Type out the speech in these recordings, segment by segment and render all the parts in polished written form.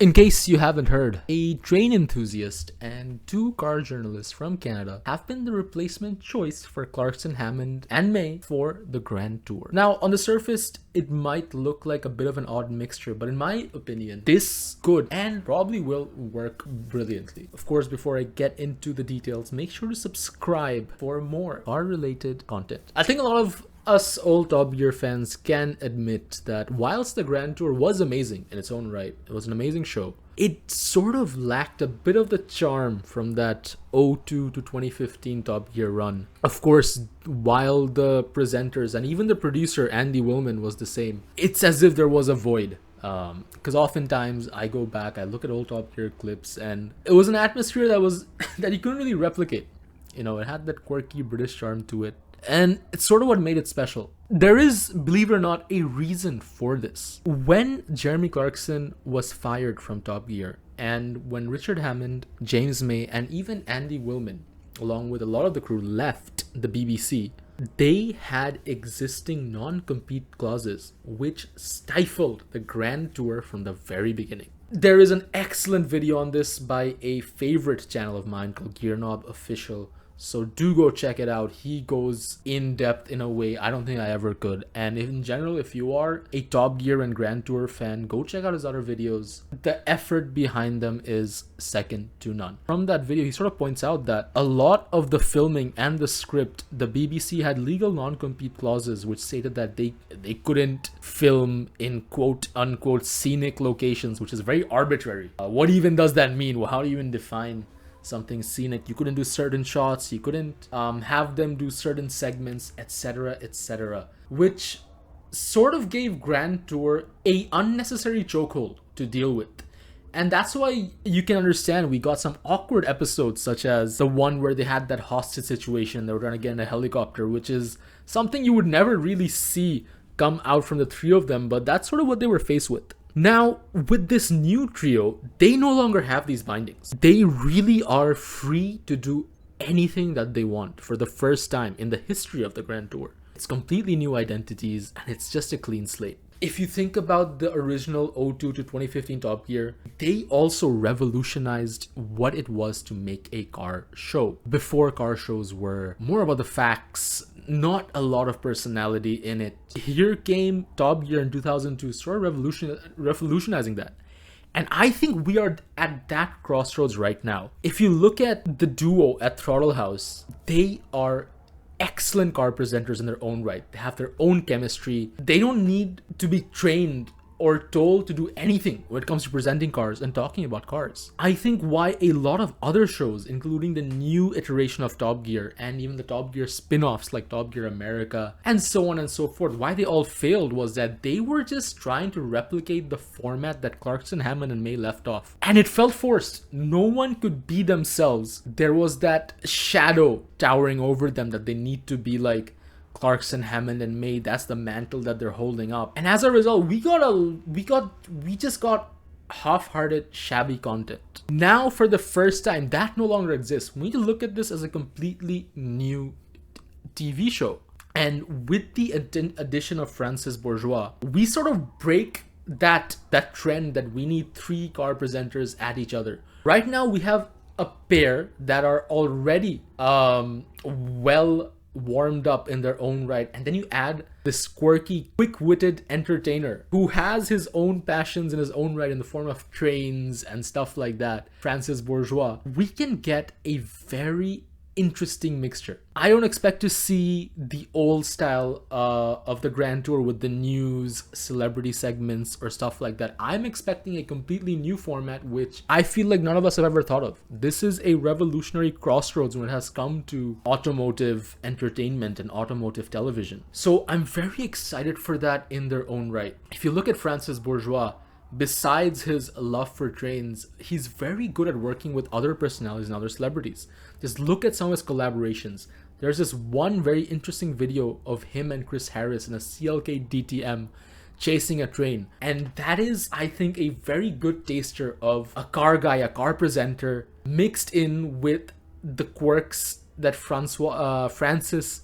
In case you haven't heard, a train enthusiast and two car journalists from Canada have been the replacement choice for Clarkson, Hammond, and May for the Grand Tour. Now, on the surface, it might look like a bit of an odd mixture, but in my opinion, this could and probably will work brilliantly. Of course, before I get into the details, make sure to subscribe for more car-related content. I think a lot of us old Top Gear fans can admit that whilst the Grand Tour was amazing in its own right, it was an amazing show, it sort of lacked a bit of the charm from that 2002 to 2015 Top Gear run. Of course, while the presenters and even the producer Andy Willman was the same, it's as if there was a void. Because oftentimes I go back, I look at old Top Gear clips, and it was an atmosphere that was that you couldn't really replicate. You know, it had that quirky British charm to it. And it's sort of what made it special. There is, believe it or not, a reason for this. When Jeremy Clarkson was fired from Top Gear, and when Richard Hammond, James May, and even Andy Willman, along with a lot of the crew, left the BBC, they had existing non-compete clauses which stifled the Grand Tour from the very beginning. There is an excellent video on this by a favorite channel of mine called GearKnobOfficial. So do go check it out. He goes in depth in a way I don't think I ever could. And in general, if you are a Top Gear and Grand Tour fan, go check out his other videos. The effort behind them is second to none. From that video, he sort of points out that a lot of the filming and the script, the BBC had legal non-compete clauses which stated that they couldn't film in quote unquote scenic locations, which is very arbitrary. What even does that mean? Well, how do you even define something scenic? You couldn't do certain shots, you couldn't have them do certain segments, etc, etc, which sort of gave Grand Tour a unnecessary chokehold to deal with. And that's why you can understand we got some awkward episodes, such as the one where they had that hostage situation, they were trying to get in a helicopter, which is something you would never really see come out from the three of them, but that's sort of what they were faced with. Now, with this new trio, they no longer have these bindings. They really are free to do anything that they want for the first time in the history of the Grand Tour. It's completely new identities and it's just a clean slate. If you think about the original 2002 to 2015 Top Gear, they also revolutionized what it was to make a car show. Before, car shows were more about the facts, not a lot of personality in it. Here came Top Gear in 2002, sort of revolutionizing that. And I think we are at that crossroads right now. If you look at the duo at Throttle House, they are excellent car presenters in their own right. They have their own chemistry. They don't need to be trained or told to do anything when it comes to presenting cars and talking about cars. I think why a lot of other shows, including the new iteration of Top Gear and even the Top Gear spin-offs like Top Gear America and so on and so forth, why they all failed was that they were just trying to replicate the format that Clarkson, Hammond, and May left off. And it felt forced. No one could be themselves. There was that shadow towering over them that they need to be like Clarkson, Hammond, and May. That's the mantle that they're holding up. And as a result, we just got half-hearted, shabby content. Now, for the first time, that no longer exists. We need to look at this as a completely new TV show. And with the addition of Francis Bourgeois, we sort of break that trend that we need three car presenters at each other. Right now, we have a pair that are already well warmed up in their own right, and then you add this quirky, quick-witted entertainer who has his own passions in his own right in the form of trains and stuff like that, Francis Bourgeois. We can get a very interesting mixture. I don't expect to see the old style of the Grand Tour with the news, celebrity segments, or stuff like that. I'm expecting a completely new format, which I feel like none of us have ever thought of. This is a revolutionary crossroads when it has come to automotive entertainment and automotive television. So I'm very excited for that in their own right. If you look at Francis Bourgeois, besides his love for trains, he's very good at working with other personalities and other celebrities. Just look at some of his collaborations. There's this one very interesting video of him and Chris Harris in a CLK DTM chasing a train. And that is, I think, a very good taster of a car guy, a car presenter, mixed in with the quirks that Francis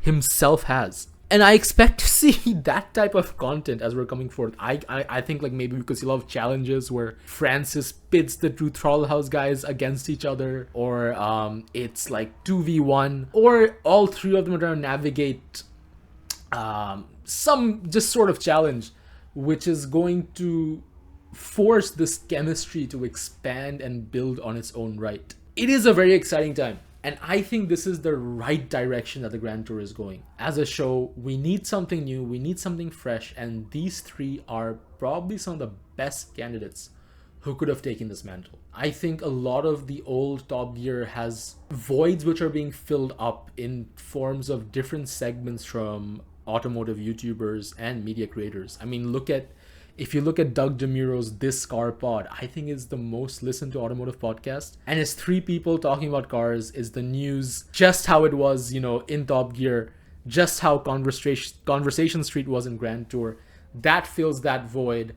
himself has. And I expect to see that type of content as we're coming forth. I think like maybe because you love challenges where Francis pits the two Thrall House guys against each other, or it's like 2v1, or all three of them are trying to navigate some just sort of challenge, which is going to force this chemistry to expand and build on its own right. It is a very exciting time. And I think this is the right direction that the Grand Tour is going. As a show, we need something new, we need something fresh, and these three are probably some of the best candidates who could have taken this mantle. I think a lot of the old Top Gear has voids which are being filled up in forms of different segments from automotive YouTubers and media creators. I mean, if you look at Doug DeMuro's This Car Pod, I think it's the most listened to automotive podcast. And it's three people talking about cars, is the news, just how it was, in Top Gear, just how Conversation Street was in Grand Tour. That fills that void.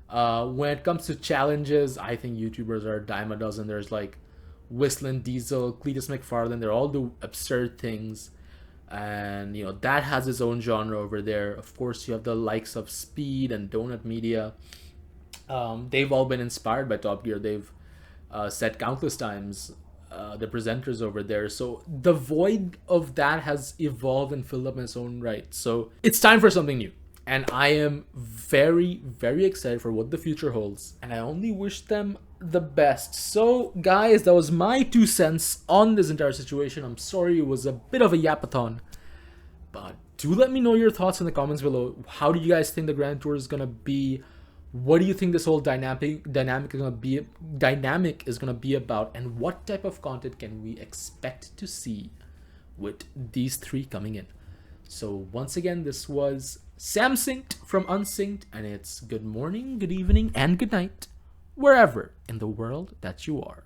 When it comes to challenges, I think YouTubers are a dime a dozen. There's like Whistling Diesel, Cletus McFarlane, they all do absurd things. And that has its own genre over there. Of course, you have the likes of Speed and Donut Media. They've all been inspired by Top Gear. They've said countless times, the presenters over there. So the void of that has evolved and filled up in its own right. So it's time for something new, and I am very, very excited for what the future holds, and I only wish them the best. So guys, that was my 2 cents on this entire situation. I'm sorry it was a bit of a yapathon, but do let me know your thoughts in the comments below. How do you guys think the Grand Tour is gonna be? What do you think this whole dynamic is gonna be about, and what type of content can we expect to see with these three coming in? So once again, this was Sam Synced from Unsynced, and it's good morning, good evening, and good night, wherever in the world that you are.